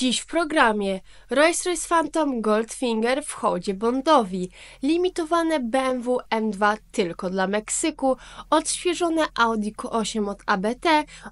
Dziś w programie Rolls-Royce Phantom Goldfinger w hołdzie Bondowi, limitowane BMW M2 tylko dla Meksyku, odświeżone Audi Q8 od ABT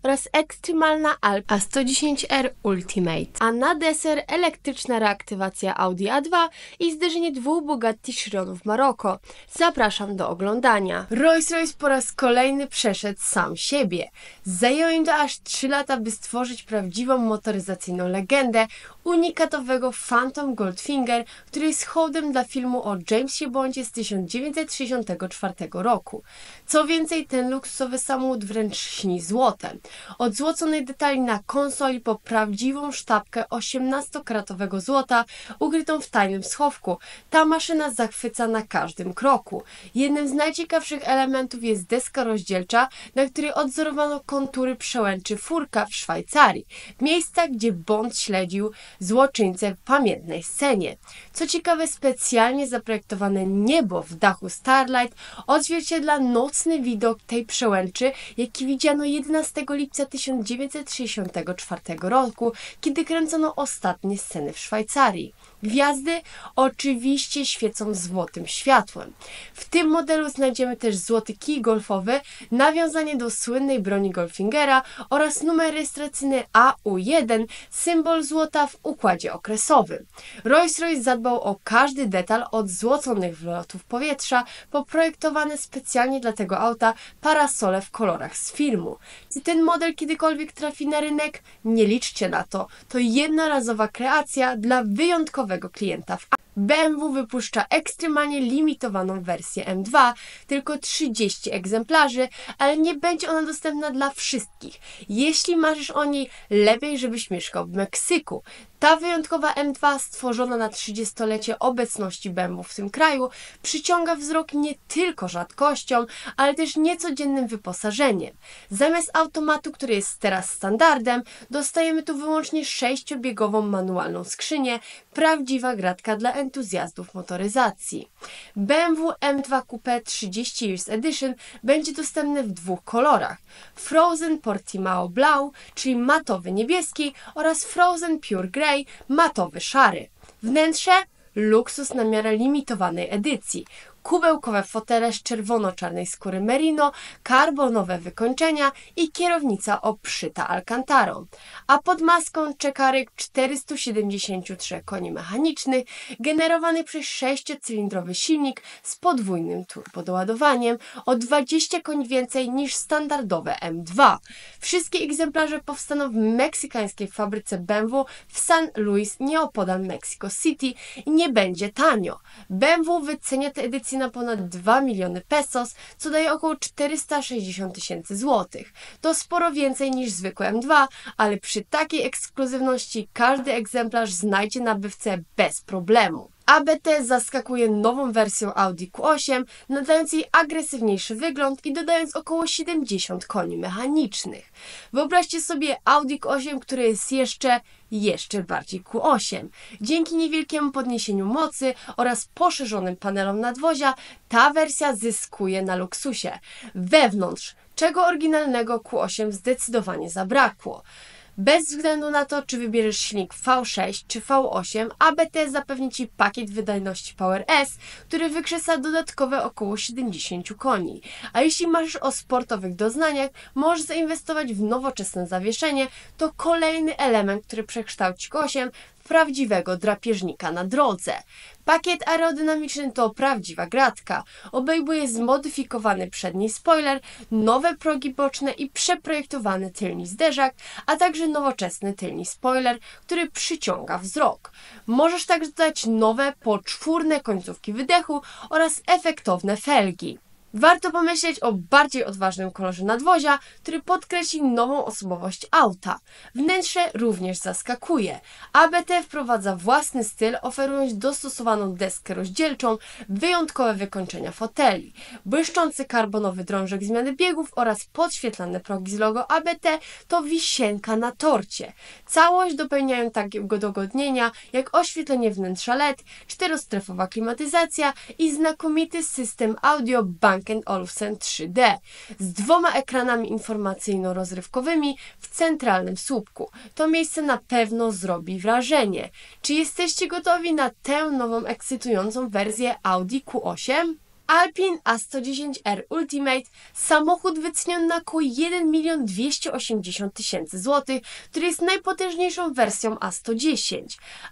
oraz ekstremalna Alp A110R Ultimate. A na deser elektryczna reaktywacja Audi A2 i zderzenie dwóch Bugatti Chironów Maroko. Zapraszam do oglądania. Rolls-Royce po raz kolejny przeszedł sam siebie. Zajęło im to aż 3 lata, by stworzyć prawdziwą motoryzacyjną legendę, unikatowego Phantom Goldfinger, który jest hołdem dla filmu o Jamesie Bondzie z 1964 roku. Co więcej, ten luksusowy samochód wręcz śni złotem. Od złoconych detali na konsoli po prawdziwą sztabkę 18-karatowego złota ukrytą w tajnym schowku. Ta maszyna zachwyca na każdym kroku. Jednym z najciekawszych elementów jest deska rozdzielcza, na której odzorowano kontury przełęczy Furka w Szwajcarii. Miejsca, gdzie Bond śledził złoczyńcę w pamiętnej scenie. Co ciekawe, specjalnie zaprojektowane niebo w dachu Starlight odzwierciedla nocny widok tej przełęczy, jaki widziano 11 lipca 1964 roku, kiedy kręcono ostatnie sceny w Szwajcarii. Gwiazdy oczywiście świecą złotym światłem. W tym modelu znajdziemy też złoty kij golfowy, nawiązanie do słynnej broni Goldfingera oraz numer rejestracyjny AU1, symbol złota w układzie okresowym. Rolls-Royce zadbał o każdy detal, od złoconych wlotów powietrza po projektowane specjalnie dla tego auta parasole w kolorach z filmu. Czy ten model kiedykolwiek trafi na rynek? Nie liczcie na to. To jednorazowa kreacja dla wyjątkowego klienta. BMW wypuszcza ekstremalnie limitowaną wersję M2, tylko 30 egzemplarzy, ale nie będzie ona dostępna dla wszystkich. Jeśli marzysz o niej, lepiej żebyś mieszkał w Meksyku. Ta wyjątkowa M2, stworzona na 30-lecie obecności BMW w tym kraju, przyciąga wzrok nie tylko rzadkością, ale też niecodziennym wyposażeniem. Zamiast automatu, który jest teraz standardem, dostajemy tu wyłącznie 6-biegową manualną skrzynię, prawdziwa gratka dla entuzjastów motoryzacji. BMW M2 Coupé 30 Years Edition będzie dostępny w 2 kolorach: Frozen Portimao Blau, czyli matowy niebieski, oraz Frozen Pure Grey, matowy szary. Wnętrze? Luksus na miarę limitowanej edycji. Kubełkowe fotele z czerwono-czarnej skóry merino, karbonowe wykończenia i kierownica obszyta alcantarą. A pod maską czeka ryk 473 koni mechanicznych, generowany przez 6-cylindrowy silnik z podwójnym turbodoładowaniem, o 20 koni więcej niż standardowe M2. Wszystkie egzemplarze powstaną w meksykańskiej fabryce BMW w San Luis, nieopodal Mexico City, i nie będzie tanio. BMW wycenia tę edycję na ponad 2 miliony pesos, co daje około 460 000 złotych. To sporo więcej niż zwykłe M2, ale przy takiej ekskluzywności każdy egzemplarz znajdzie nabywcę bez problemu. ABT zaskakuje nową wersją Audi Q8, nadając jej agresywniejszy wygląd i dodając około 70 koni mechanicznych. Wyobraźcie sobie Audi Q8, które jest jeszcze bardziej Q8. Dzięki niewielkiemu podniesieniu mocy oraz poszerzonym panelom nadwozia ta wersja zyskuje na luksusie. Wewnątrz, czego oryginalnego Q8 zdecydowanie zabrakło. Bez względu na to, czy wybierzesz silnik V6 czy V8, ABT zapewni Ci pakiet wydajności Power S, który wykrzesa dodatkowe około 70 koni. A jeśli marzysz o sportowych doznaniach, możesz zainwestować w nowoczesne zawieszenie. To kolejny element, który przekształci Q8 w prawdziwego drapieżnika na drodze. Pakiet aerodynamiczny to prawdziwa gratka. Obejmuje zmodyfikowany przedni spoiler, nowe progi boczne i przeprojektowany tylny zderzak, a także nowoczesny tylny spoiler, który przyciąga wzrok. Możesz także dodać nowe poczwórne końcówki wydechu oraz efektowne felgi. Warto pomyśleć o bardziej odważnym kolorze nadwozia, który podkreśli nową osobowość auta. Wnętrze również zaskakuje. ABT wprowadza własny styl, oferując dostosowaną deskę rozdzielczą, wyjątkowe wykończenia foteli, błyszczący karbonowy drążek zmiany biegów oraz podświetlane progi z logo ABT to wisienka na torcie. Całość dopełniają takie udogodnienia jak oświetlenie wnętrza LED, 4-strefowa klimatyzacja i znakomity system audio Bang Bang & Olufsen 3D z 2 ekranami informacyjno-rozrywkowymi w centralnym słupku. To miejsce na pewno zrobi wrażenie. Czy jesteście gotowi na tę nową, ekscytującą wersję Audi Q8? Alpine A110R Ultimate, samochód wyceniony na około 1 280 000 zł, który jest najpotężniejszą wersją A110.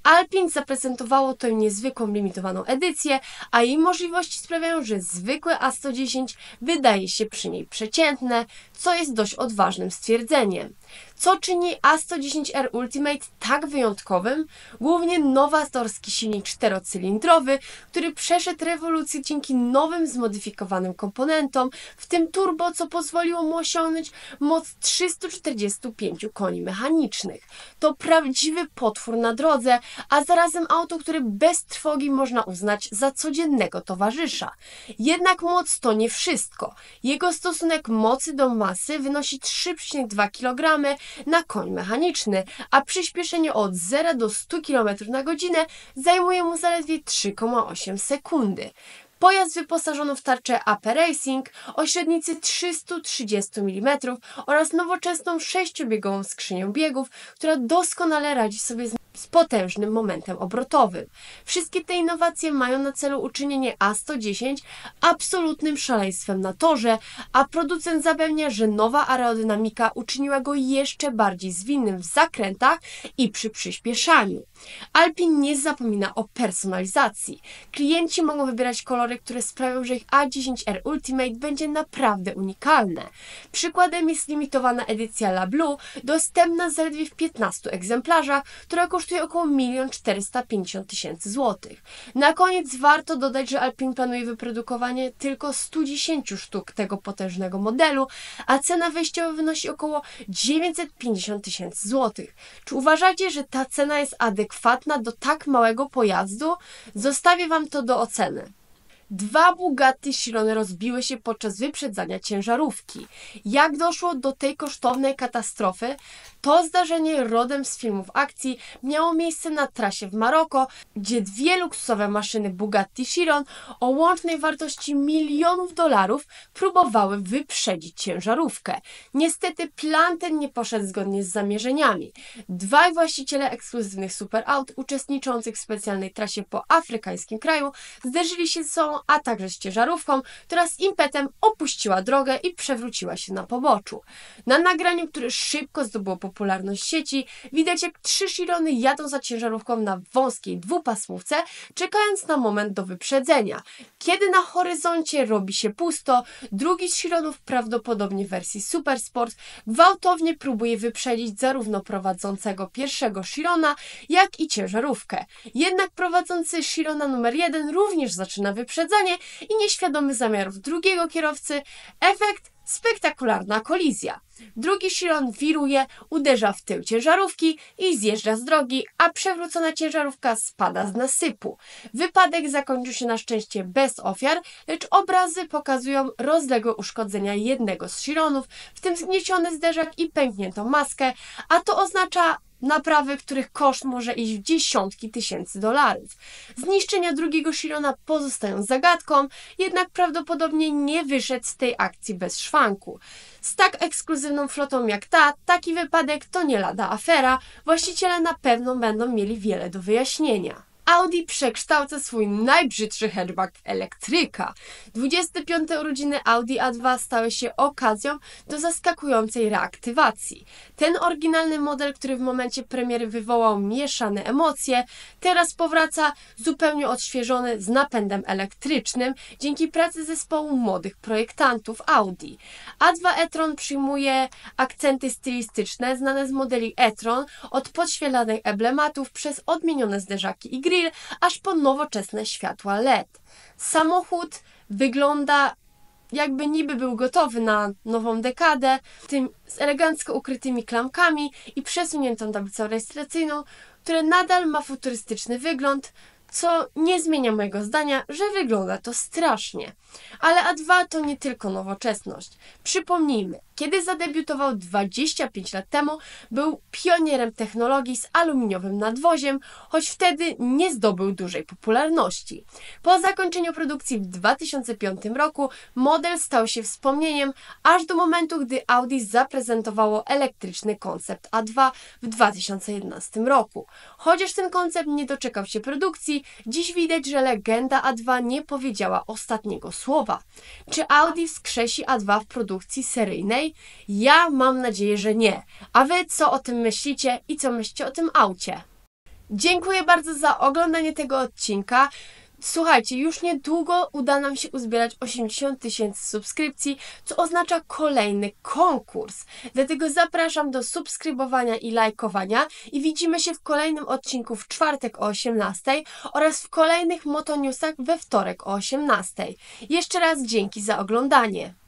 Alpine zaprezentowało tę niezwykłą limitowaną edycję, a jej możliwości sprawiają, że zwykłe A110 wydaje się przy niej przeciętne, co jest dość odważnym stwierdzeniem. Co czyni A110R Ultimate tak wyjątkowym? Głównie nowatorski silnik 4-cylindrowy, który przeszedł rewolucję dzięki nowym zmodyfikowanym komponentom, w tym turbo, co pozwoliło mu osiągnąć moc 345 koni mechanicznych. To prawdziwy potwór na drodze, a zarazem auto, które bez trwogi można uznać za codziennego towarzysza. Jednak moc to nie wszystko. Jego stosunek mocy do masy wynosi 3,2 kg na koń mechaniczny, a przyspieszenie od 0 do 100 km na godzinę zajmuje mu zaledwie 3,8 sekundy. Pojazd wyposażono w tarczę AP Racing o średnicy 330 mm oraz nowoczesną 6-biegową skrzynią biegów, która doskonale radzi sobie z potężnym momentem obrotowym. Wszystkie te innowacje mają na celu uczynienie A110 absolutnym szaleństwem na torze, a producent zapewnia, że nowa aerodynamika uczyniła go jeszcze bardziej zwinnym w zakrętach i przy przyspieszaniu. Alpine nie zapomina o personalizacji. Klienci mogą wybierać kolory, które sprawią, że ich A10R Ultimate będzie naprawdę unikalne. Przykładem jest limitowana edycja La Blue, dostępna zaledwie w 15 egzemplarzach, która kosztuje około 1 450 000 zł. Na koniec warto dodać, że Alpine planuje wyprodukowanie tylko 110 sztuk tego potężnego modelu, a cena wejściowa wynosi około 950 000 zł. Czy uważacie, że ta cena jest adekwatna do tak małego pojazdu? Zostawię Wam to do oceny. 2 Bugatti Chirony rozbiły się podczas wyprzedzania ciężarówki. Jak doszło do tej kosztownej katastrofy? To zdarzenie rodem z filmów akcji miało miejsce na trasie w Maroko, gdzie 2 luksusowe maszyny Bugatti Chiron o łącznej wartości milionów dolarów próbowały wyprzedzić ciężarówkę. Niestety plan ten nie poszedł zgodnie z zamierzeniami. 2 właściciele ekskluzywnych superaut uczestniczących w specjalnej trasie po afrykańskim kraju zderzyli się ze sobą, a także z ciężarówką, która z impetem opuściła drogę i przewróciła się na poboczu. Na nagraniu, które szybko zdobyło popularność sieci, widać, jak 3 Chirony jadą za ciężarówką na wąskiej dwupasmówce, czekając na moment do wyprzedzenia. Kiedy na horyzoncie robi się pusto, drugi z Chironów, prawdopodobnie w wersji Supersport, gwałtownie próbuje wyprzedzić zarówno prowadzącego pierwszego Chirona, jak i ciężarówkę. Jednak prowadzący Chirona numer 1 również zaczyna wyprzedzanie i nieświadomy zamiarów drugiego kierowcy, efekt spektakularna kolizja. Drugi Chiron wiruje, uderza w tył ciężarówki i zjeżdża z drogi, a przewrócona ciężarówka spada z nasypu. Wypadek zakończył się na szczęście bez ofiar, lecz obrazy pokazują rozległe uszkodzenia jednego z Chironów, w tym zgnieciony zderzak i pękniętą maskę, a to oznacza naprawy, których koszt może iść w dziesiątki tysięcy dolarów. Zniszczenia drugiego Chirona pozostają zagadką, jednak prawdopodobnie nie wyszedł z tej akcji bez szwanku. Z tak ekskluzywną flotą jak ta, taki wypadek to nie lada afera, właściciele na pewno będą mieli wiele do wyjaśnienia. Audi przekształca swój najbrzydszy hatchback w elektryka. 25. urodziny Audi A2 stały się okazją do zaskakującej reaktywacji. Ten oryginalny model, który w momencie premiery wywołał mieszane emocje, teraz powraca zupełnie odświeżony z napędem elektrycznym dzięki pracy zespołu młodych projektantów Audi. A2 e-tron przyjmuje akcenty stylistyczne znane z modeli e-tron, od podświetlanych emblematów przez odmienione zderzaki i grill, aż po nowoczesne światła LED. Samochód wygląda, jakby niby był gotowy na nową dekadę, w tym z elegancko ukrytymi klamkami i przesuniętą tablicą rejestracyjną, która nadal ma futurystyczny wygląd. co nie zmienia mojego zdania, że wygląda to strasznie. Ale A2 to nie tylko nowoczesność. Przypomnijmy, kiedy zadebiutował 25 lat temu, był pionierem technologii z aluminiowym nadwoziem, choć wtedy nie zdobył dużej popularności. Po zakończeniu produkcji w 2005 roku model stał się wspomnieniem aż do momentu, gdy Audi zaprezentowało elektryczny koncept A2 w 2011 roku. Chociaż ten koncept nie doczekał się produkcji, dziś widać, że legenda A2 nie powiedziała ostatniego słowa. Czy Audi wskrzesi A2 w produkcji seryjnej? Ja mam nadzieję, że nie. A wy co o tym myślicie i co myślicie o tym aucie? Dziękuję bardzo za oglądanie tego odcinka. Słuchajcie, już niedługo uda nam się uzbierać 80 000 subskrypcji, co oznacza kolejny konkurs. Dlatego zapraszam do subskrybowania i lajkowania i widzimy się w kolejnym odcinku w czwartek o 18 oraz w kolejnych Motonewsach we wtorek o 18. Jeszcze raz dzięki za oglądanie.